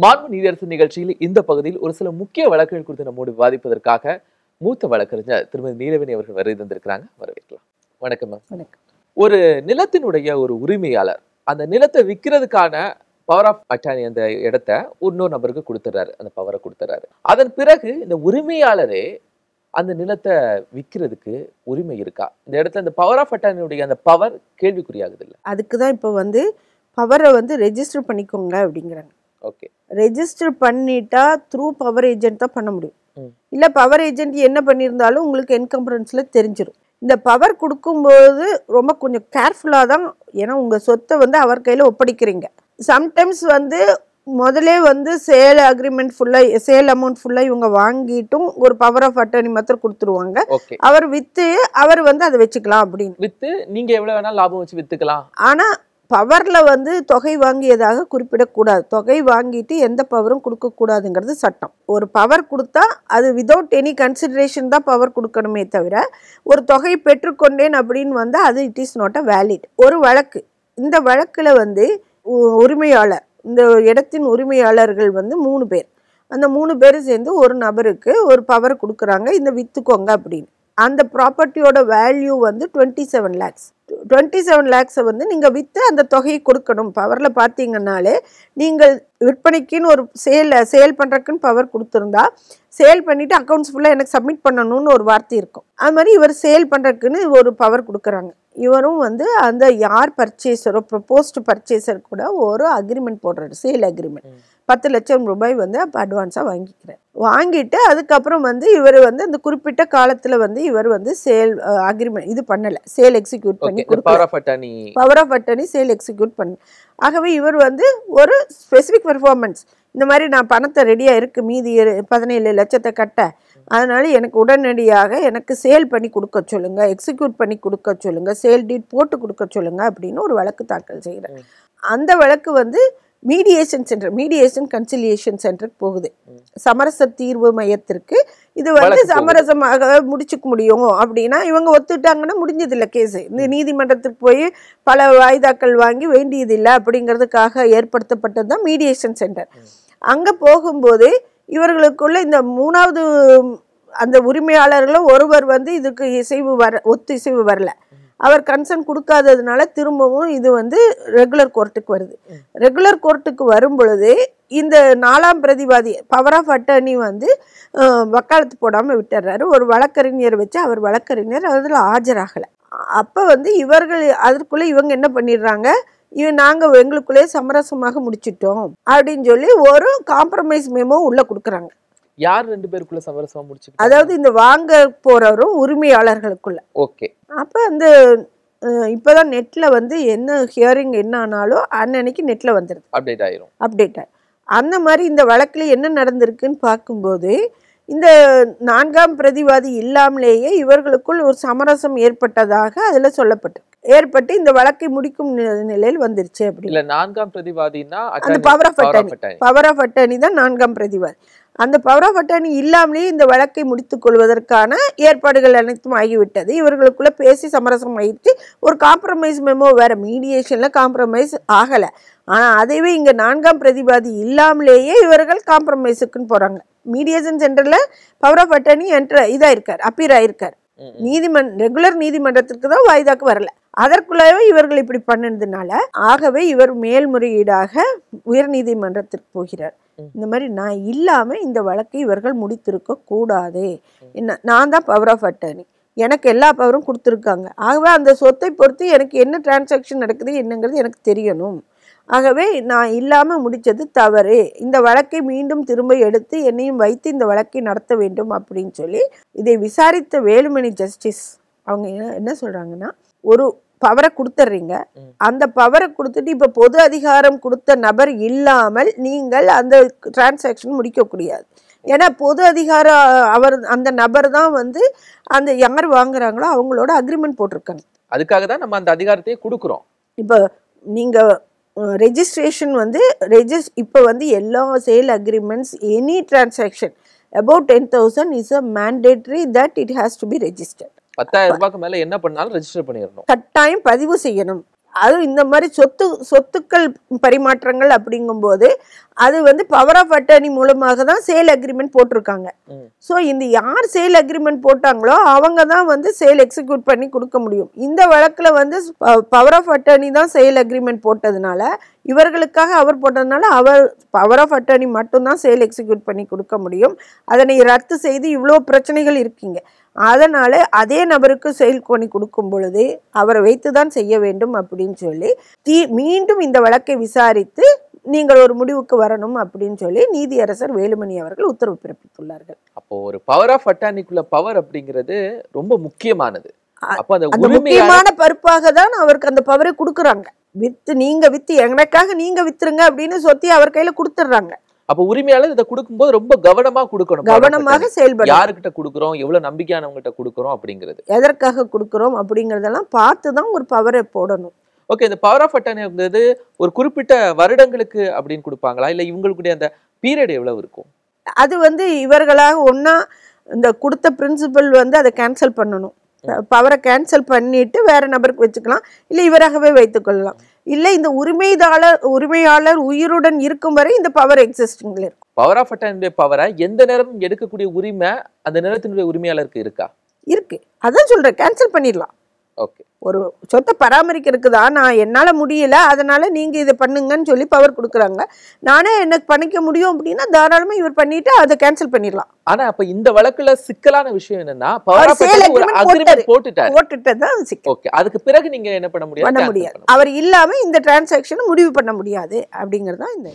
மாண்பு நீதியரசு நிகழ்ச்சியில் இந்த பகுதியில் ஒரு சில முக்கிய வழக்குகள் குறித்து நம்மோடு விவாதிப்பதற்காக மூத்த வழக்கறிஞர் திருமதி நீலவேணி அவர்கள் வருகை தந்திருக்கிறாங்க. வரவேற்கலாம். வணக்கம் மேம். வணக்கம். ஒரு நிலத்தினுடைய ஒரு உரிமையாளர் அந்த நிலத்தை விற்கிறதுக்கான பவர் ஆஃப் அட்டார்னி அந்த இடத்தை இன்னொரு நபருக்கு கொடுத்துறாரு, அந்த பவரை கொடுத்துறாரு. அதன் பிறகு இந்த உரிமையாளரே அந்த நிலத்தை விற்கிறதுக்கு உரிமை இருக்கா? இந்த இடத்துல இந்த பவர் ஆஃப் அட்டார்னியுடைய அந்த பவர் கேள்விக்குறியாகுது இல்ல? அதுக்கு தான் இப்போ பவரை ரெஜிஸ்டர் பண்ணிக்கோங்க அப்படிங்கிறாங்க. ஓகே, ரெஜிஸ்டர் பண்ணிட்டா த்ரூ பவர் ஏஜென்ட் தான் பண்ண முடியும். இல்லை பவர் ஏஜென்ட் என்ன பண்ணியிருந்தாலும் உங்களுக்கு என்கம்பரன்ஸில் தெரிஞ்சிடும். இந்த பவர் கொடுக்கும்போது ரொம்ப கொஞ்சம் கேர்ஃபுல்லாக தான், ஏன்னா உங்கள் சொத்தை அவர் கையில் ஒப்படைக்கிறீங்க. சம்டைம்ஸ் முதலே சேல் அக்ரிமெண்ட் ஃபுல்லாக, சேல் அமௌண்ட் ஃபுல்லாக இவங்க வாங்கிட்டும் ஒரு பவர் ஆஃப் அட்டர்னி மாத்திரம் கொடுத்துருவாங்க. அவர் விற்று அவர் அதை வச்சுக்கலாம் அப்படின்னு. விற்று நீங்கள் எவ்வளோ வேணாலும் லாபம் வச்சு விற்றுக்கலாம். ஆனால் பவரில் தொகை வாங்கியதாக குறிப்பிடக்கூடாது. தொகை வாங்கிட்டு எந்த பவரும் கொடுக்கக்கூடாதுங்கிறது சட்டம். ஒரு பவர் கொடுத்தா அது விதவுட் எனி கன்சிடரேஷன் தான் பவர் கொடுக்கணுமே தவிர ஒரு தொகை பெற்றுக்கொண்டேன் அப்படின்னு அது it is not a valid. ஒரு வழக்கு, இந்த வழக்கில் உரிமையாளர், இந்த இடத்தின் உரிமையாளர்கள் 3 பேர். அந்த 3 பேர் சேர்ந்து ஒரு நபருக்கு ஒரு பவர் கொடுக்குறாங்க, இந்த விற்றுக்கோங்க அப்படின்னு. அந்த ப்ராப்பர்ட்டியோட வேல்யூ 27 lakhs. 27 lakhs நீங்கள் விற்று அந்த தொகையை கொடுக்கணும். பவரில் பார்த்தீங்கன்னாலே நீங்கள் விற்பனைக்குன்னு ஒரு சேல் பண்ணுறக்குன்னு பவர் கொடுத்துருந்தா சேல் பண்ணிவிட்டு அக்கௌண்ட்ஸ் ஃபுல்லாக எனக்கு சப்மிட் பண்ணணும்னு ஒரு வார்த்தை இருக்கும். அது மாதிரி இவர் சேல் பண்ணுறக்குன்னு ஒரு பவர் கொடுக்குறாங்க. இவரும் அந்த யார் பர்ச்சேஸரோ ப்ரொபோஸ்டு பர்ச்சேசர் கூட ஒரு அக்ரிமெண்ட் போடுறாரு, சேல் அக்ரிமெண்ட். 10 லட்சம் ரூபாய் அப்போ அட்வான்ஸாக வாங்கிக்கிறார். வாங்கிட்டு அதுக்கப்புறம் இவர் அந்த குறிப்பிட்ட காலத்தில் இவர் சேல் அக்ரிமெண்ட் இது பண்ணலை, சேல் எக்ஸிக்யூட் பண்ணி power of attorney sale execute பண்ணி. ஆகவே இவர் ஒரு ஸ்பெசிஃபிக் பெர்ஃபார்மன்ஸ், இந்த மாதிரி நான் பணத்தை ரெடியாக இருக்குது, மீதி 17 லட்சத்தை கட்ட, அதனால எனக்கு உடனடியாக எனக்கு சேல் பண்ணி கொடுக்க சொல்லுங்கள், எக்ஸிக்யூட் பண்ணி கொடுக்க சொல்லுங்கள், சேல் டீட் போட்டு கொடுக்க சொல்லுங்கள் அப்படின்னு ஒரு வழக்கு தாக்கல் செய்கிறார். அந்த வழக்கு மீடியேஷன் சென்டர், மீடியேஷன் கன்சிலியேஷன் சென்டருக்கு போகுது. சமரச தீர்வு மையத்திற்கு இது சமரசமாக முடிச்சுக்க முடியும் அப்படின்னா இவங்க ஒத்துட்டாங்கன்னா முடிஞ்சதில்லை கேஸு. இந்த நீதிமன்றத்துக்கு போய் பல வாய்தாக்கள் வாங்கி வேண்டியதில்லை அப்படிங்கிறதுக்காக ஏற்படுத்தப்பட்டது தான் மீடியேஷன் சென்டர். அங்கே போகும்போது இவர்களுக்குள்ள இந்த 3வது அந்த உரிமையாளர்களும் ஒருவர் இதுக்கு ஒத்திசைவு வரல, அவர் கன்சர்ன் கொடுக்காததுனால திரும்பவும் இது ரெகுலர் கோர்ட்டுக்கு வருது. ரெகுலர் கோர்ட்டுக்கு வரும் பொழுது இந்த 4ஆம் பிரதிவாதி பவர் ஆஃப் அட்டர்னி வக்காலத்து போடாமல் விட்டுறாரு. ஒரு வழக்கறிஞர் வச்சு அவர் வழக்கறிஞர் அதில் ஆஜராகலை. அப்போ இவர்கள் அதற்குள்ளே இவங்க என்ன பண்ணிடுறாங்க, நாங்கள் எங்களுக்குள்ளே சமரசமாக முடிச்சிட்டோம் அப்படின்னு சொல்லி ஒரு காம்ப்ரமைஸ் மெமோ உள்ள கொடுக்குறாங்க. யார் 2 பேருக்குள்ள சமரசமா முடிச்சு, அதாவது இந்த வாங்க போறவரும் உரிமையாளர்களுக்குள்ள. ஓகே. அப்போ இப்போதான் நெட்ல என்ன ஹியரிங் என்ன ஆனாலும் அன்னைக்கு நெட்ல வந்துடுது, அப்டேட் ஆயிரும். அந்த மாதிரி இந்த வழக்குல என்ன நடந்திருக்குன்னு பார்க்கும்போது இந்த 4ஆம் பிரதிவாதி இல்லாமலேயே இவர்களுக்குள் ஒரு சமரசம் ஏற்பட்டதாக அதுல ஏற்பட்டு இந்த வழக்கை முடிக்கும் நிலையில் வந்துருச்சு. அப்படி இல்ல, 4ஆம் பிரதிவாதினா அந்த பவர் ஆஃப் அட்டர்னி தான் 4ஆம் பிரதிவாதி. அந்த பவர் ஆஃப் அட்டர்னி இல்லாமலேயே இந்த வழக்கை முடித்துக் கொள்வதற்கான ஏற்பாடுகள் அனைத்தும் ஆகிவிட்டது. இவர்களுக்குள்ள பேசி சமரசம் ஆயிடுச்சு. ஒரு காம்ப்ரமைஸ் மெமோ வேற, மீடியேஷன்ல காம்ப்ரமைஸ் ஆகலை. ஆனால் அதைவே இங்கே 4ஆம் பிரதிவாதி இல்லாமலேயே இவர்கள் காம்ப்ரமைஸுக்குன்னு போறாங்க. மீடியேஷன் சென்டர்ல பவர் ஆஃப் அட்டர்னி அப்பீர் ஆயிருக்கார். ரெகுலர் நீதிமன்றத்திற்கு தான் வாய்தாக்கு வரல. அதற்குள்ளவே இவர்கள் இப்படி பண்ணதுனால ஆகவே இவர் மேல்முறையீடாக உயர் நீதிமன்றத்திற்கு போகிறார். இந்த மாதிரி நான் இல்லாம இந்த வழக்கை இவர்கள் முடித்திருக்க கூடாது, என்ன நான் தான் பவர் ஆஃப் அட்டர்னி, எனக்கு எல்லா பவரும் கொடுத்துருக்காங்க, ஆகவே அந்த சொத்தை பொறுத்து எனக்கு என்ன டிரான்சாக்ஷன் நடக்குது என்னங்கிறது எனக்கு தெரியணும், ஆகவே நான் இல்லாம முடிச்சது தவறு, இந்த வழக்கை மீண்டும் திரும்ப எடுத்து என்னையும் வைத்து இந்த வழக்கை நடத்த வேண்டும் அப்படின்னு சொல்லி இதை விசாரித்த வேலுமணி ஜஸ்டிஸ் அவங்க என்ன சொல்றாங்கன்னா, ஒரு பவரை கொடுத்துட்றீங்க, அந்த பவரை கொடுத்துட்டு இப்ப பொது அதிகாரம் கொடுத்த நபர் இல்லாமல் நீங்கள் அந்த டிரான்சாக்ஷன் முடிக்க முடியாது. ஏன்னா பொது அதிகாரம் அந்த நபர் தான் அந்த யார் வாங்குறாங்களோ அவங்களோட அக்ரிமெண்ட் போட்டிருக்காங்க. அதுக்காக தான் நம்ம அந்த அதிகாரத்தையே கொடுக்குறோம். இப்போ நீங்க ரெஜிஸ்ட்ரேஷன் இப்போ எல்லா sale agreements any transaction about 10,000 is a mandatory that it has to be registered. 10,000 ரூபாய்க்கு மேல என்ன பண்ணாலும் ரெஜிஸ்டர் பண்ணிரணும், கட்டாயம் பதிவு செய்யணும். அது இந்த மாதிரி சொத்துக்கள் பரிமாற்றங்கள் அப்படிங்கும்போது அது வந்து பவர் ஆஃப் அட்டர்னி மூலமாக தான் சேல் அக்ரிமெண்ட் போட்டிருக்காங்க. ஸோ இந்த யார் சேல் அக்ரிமெண்ட் போட்டாங்களோ அவங்க தான் வந்து சேல் எக்ஸிக்யூட் பண்ணி கொடுக்க முடியும். இந்த வழக்கில் வந்து பவர் ஆஃப் அட்டர்னி தான் சேல் அக்ரிமெண்ட் போட்டதுனால, இவர்களுக்காக அவர் போட்டதுனால அவர் பவர் ஆஃப் அட்டர்னி மட்டும்தான் சேல் எக்ஸிக்யூட் பண்ணி கொடுக்க முடியும். அதனை ரத்து செய்து இவ்வளோ பிரச்சனைகள் இருக்கீங்க. அதனால அதே நபருக்கு செயல் பண்ணி கொடுக்கும் பொழுது அவரை வைத்துதான் செய்ய வேண்டும் அப்படின்னு சொல்லி மீண்டும் இந்த வழக்கை விசாரித்து நீங்கள் ஒரு முடிவுக்கு வரணும் அப்படின்னு சொல்லி நீதியரசர் வேலுமணி அவர்கள் உத்தரவு பிறப்பித்துள்ளார்கள். அப்போ ஒரு பவர் ஆஃப் அட்டார்னிக்குள்ள பவர் அப்படிங்கிறது ரொம்ப முக்கியமானது. அப்ப அந்த முக்கியமான பருப்பாக தான் அவருக்கு அந்த பவரை கொடுக்குறாங்க. நீங்க வித்து எனக்காக நீங்க வித்துருங்க அப்படின்னு சொத்தி அவர் கையில கொடுத்துடுறாங்க. அப்ப உரிமையாளர் இதை கொடுக்கும்போது ரொம்ப கவனமா கொடுக்கணும். கவனமாக செயல்பட, யாருக்கிட்ட கொடுக்குறோம், எவ்வளவு நம்பிக்கையானவங்கிட்ட கொடுக்குறோம் அப்படிங்கிறது, எதற்காக கொடுக்குறோம் அப்படிங்கறதெல்லாம் பார்த்துதான் ஒரு பவரை போடணும். ஓகே, இந்த பவர் ஆஃப் அட்டர்னிங்கிறது ஒரு குறிப்பிட்ட வருடங்களுக்கு அப்படின்னு கொடுப்பாங்களா, இல்ல இவங்களுடைய அந்த பீரியட் எவ்வளவு இருக்கும்? அது வந்து இவர்களாக ஒன்னா இந்த கொடுத்த பிரின்சிபல் வந்து அதை கேன்சல் பண்ணணும். பவரை கேன்சல் பண்ணிட்டு வேற நபருக்கு வச்சுக்கலாம், இல்ல இவராகவே வைத்துக் கொள்ளலாம். இல்ல இந்த உரிமையாளர் உயிருடன் இருக்கும் வரை இந்த பவர் எக்ஸிஸ்டிங்ல இருக்கும். பவர் ஆஃப் அட்டர்னி பவரை எந்த நேரமும் எடுக்கக்கூடிய உரிமை அந்த நிலத்தினுடைய உரிமையாளருக்கு இருக்கா? இருக்கு. அதான் சொல்றேன், கேன்சல் பண்ணிடலாம். ஓகே, ஒரு சொத்தை பராமரிக்கிறதுக்கு தான் நான் என்னால முடியல அதனால நீங்க இதை பண்ணுங்கன்னு சொல்லி பவர் கொடுக்குறாங்க. நானே எனக்கு பண்ணிக்க முடியும் அப்படின்னா தாராளமா இவர் பண்ணிட்டு அதை கேன்சல் பண்ணிடலாம். ஆனா அப்ப இந்த வழக்குல சிக்கலான விஷயம் என்னன்னா பவர் ஆஃப் அக்ரிமெண்ட் போட்டுட்டதான் சிக்கல். ஓகே, அதுக்கு பிறகு நீங்க என்ன பண்ண முடியாது? அவர் இல்லாம இந்த டிரான்சாக்சன் முடிவு பண்ண முடியாது அப்படிங்கறதா இந்த